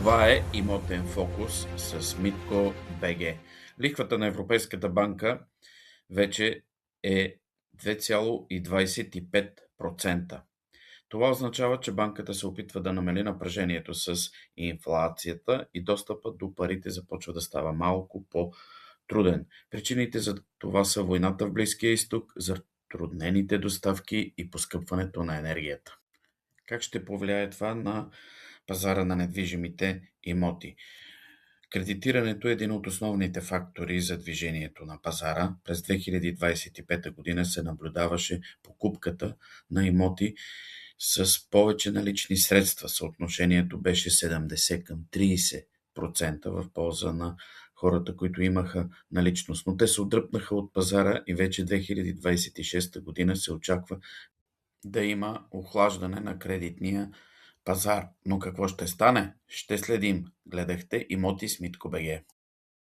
Това е имотен фокус с Митко БГ. Лихвата на Европейската банка вече е 2,25%. Това означава, че банката се опитва да намали напрежението с инфлацията и достъпът до парите започва да става малко по-труден. Причините за това са войната в Близкия изток, затруднените доставки и поскъпването на енергията. Как ще повлияе това на пазара на недвижимите имоти? Кредитирането е един от основните фактори за движението на пазара. През 2025 година се наблюдаваше покупката на имоти с повече налични средства. Съотношението беше 70 към 30% в полза на хората, които имаха наличност. Но те се отдръпнаха от пазара и вече 2026 година се очаква да има охлаждане на кредитния пазар. Но какво ще стане? Ще следим. Гледахте Имоти с Митко БГ.